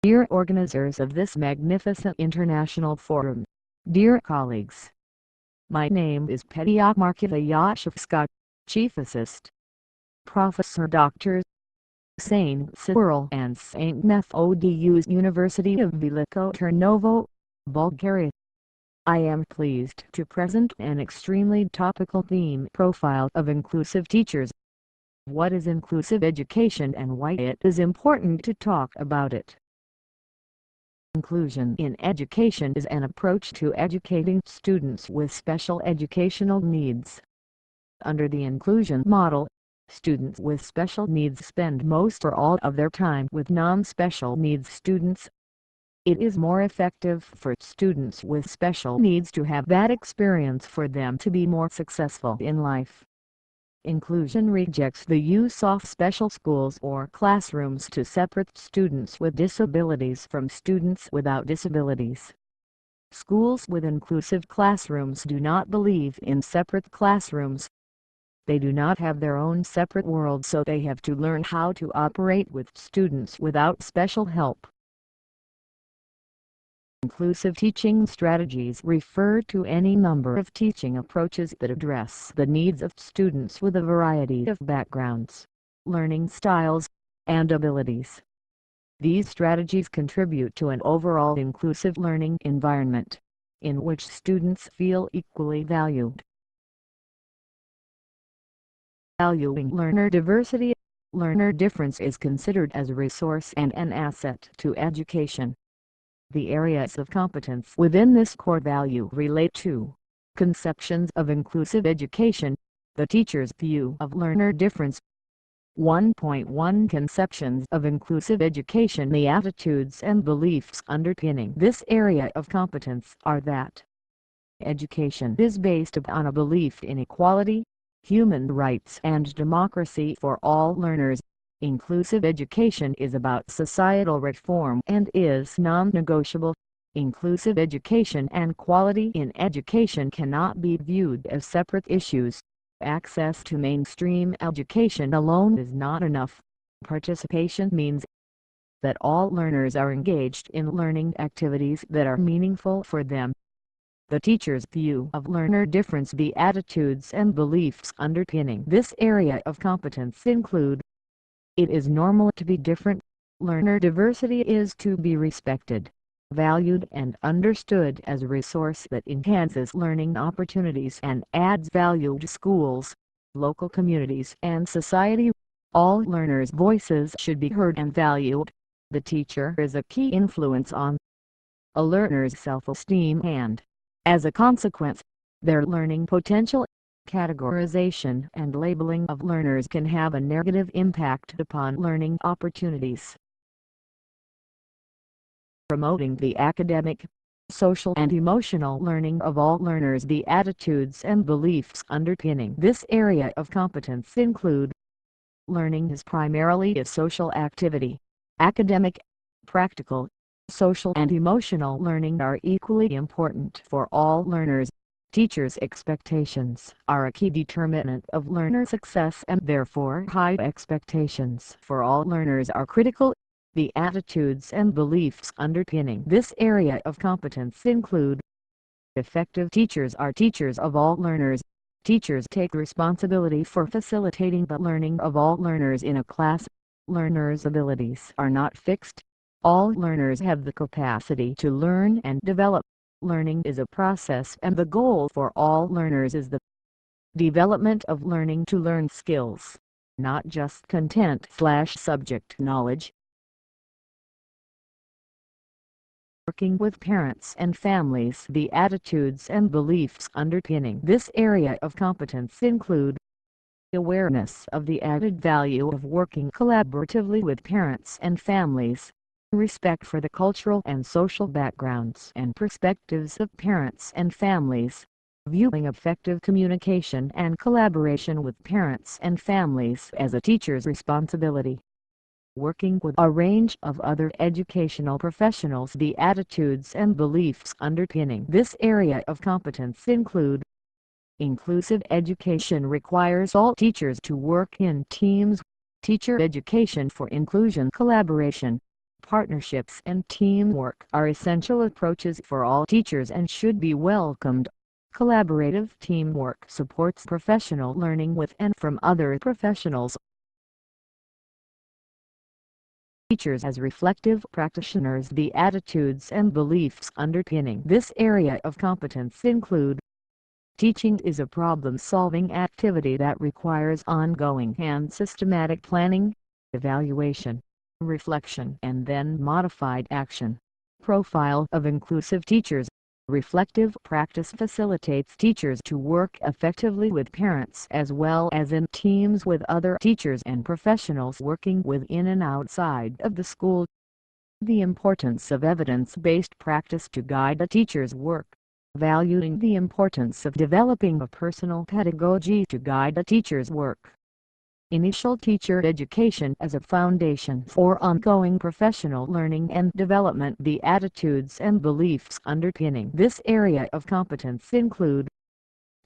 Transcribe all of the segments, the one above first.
Dear organizers of this magnificent international forum, dear colleagues, my name is Petya Marcheva-Yoshovska, Chief Assist. Professor Dr. Saint Cyril and Saint Methodius University of Veliko Trnovo, Bulgaria. I am pleased to present an extremely topical theme profile of inclusive teachers. What is inclusive education and why it is important to talk about it? Inclusion in education is an approach to educating students with special educational needs. Under the inclusion model, students with special needs spend most or all of their time with non-special needs students. It is more effective for students with special needs to have that experience for them to be more successful in life. Inclusion rejects the use of special schools or classrooms to separate students with disabilities from students without disabilities. Schools with inclusive classrooms do not believe in separate classrooms. They do not have their own separate world, so they have to learn how to operate with students without special help. Inclusive teaching strategies refer to any number of teaching approaches that address the needs of students with a variety of backgrounds, learning styles, and abilities. These strategies contribute to an overall inclusive learning environment, in which students feel equally valued. Valuing learner diversity. Learner difference is considered as a resource and an asset to education. The areas of competence within this core value relate to conceptions of inclusive education, the teacher's view of learner difference. 1.1 Conceptions of inclusive education. The attitudes and beliefs underpinning this area of competence are that education is based upon a belief in equality, human rights and democracy for all learners. Inclusive education is about societal reform and is non-negotiable. Inclusive education and quality in education cannot be viewed as separate issues. Access to mainstream education alone is not enough. Participation means that all learners are engaged in learning activities that are meaningful for them. The teacher's view of learner difference. The attitudes and beliefs underpinning this area of competence include: it is normal to be different. Learner diversity is to be respected, valued and understood as a resource that enhances learning opportunities and adds value to schools, local communities and society. All learners' voices should be heard and valued. The teacher is a key influence on a learner's self-esteem and, as a consequence, their learning potential. Categorization and labeling of learners can have a negative impact upon learning opportunities. Promoting the academic, social and emotional learning of all learners. The attitudes and beliefs underpinning this area of competence include: learning is primarily a social activity. Academic, practical, social and emotional learning are equally important for all learners. Teachers' expectations are a key determinant of learner success, and therefore high expectations for all learners are critical. The attitudes and beliefs underpinning this area of competence include: effective teachers are teachers of all learners. Teachers take responsibility for facilitating the learning of all learners in a class. Learners' abilities are not fixed. All learners have the capacity to learn and develop. Learning is a process, and the goal for all learners is the development of learning to learn skills, not just content/subject knowledge. Working with parents and families. The attitudes and beliefs underpinning this area of competence include: awareness of the added value of working collaboratively with parents and families, respect for the cultural and social backgrounds and perspectives of parents and families, viewing effective communication and collaboration with parents and families as a teacher's responsibility. Working with a range of other educational professionals. The attitudes and beliefs underpinning this area of competence include: inclusive education requires all teachers to work in teams. Teacher education for inclusion collaboration, Partnerships and teamwork are essential approaches for all teachers and should be welcomed. Collaborative teamwork supports professional learning with and from other professionals. Teachers as reflective practitioners. The attitudes and beliefs underpinning this area of competence include: teaching is a problem-solving activity that requires ongoing and systematic planning, evaluation, reflection and then modified action. Profile of inclusive teachers. Reflective practice facilitates teachers to work effectively with parents as well as in teams with other teachers and professionals working within and outside of the school. The importance of evidence-based practice to guide a teacher's work. Valuing the importance of developing a personal pedagogy to guide a teacher's work. Initial teacher education as a foundation for ongoing professional learning and development. The attitudes and beliefs underpinning this area of competence include: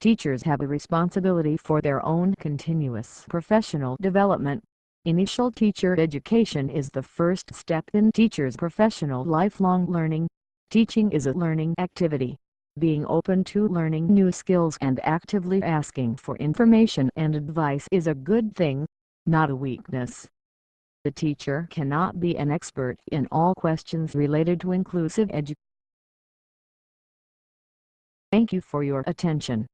teachers have a responsibility for their own continuous professional development. Initial teacher education is the first step in teachers' professional lifelong learning. Teaching is a learning activity. Being open to learning new skills and actively asking for information and advice is a good thing, not a weakness. The teacher cannot be an expert in all questions related to inclusive education. Thank you for your attention.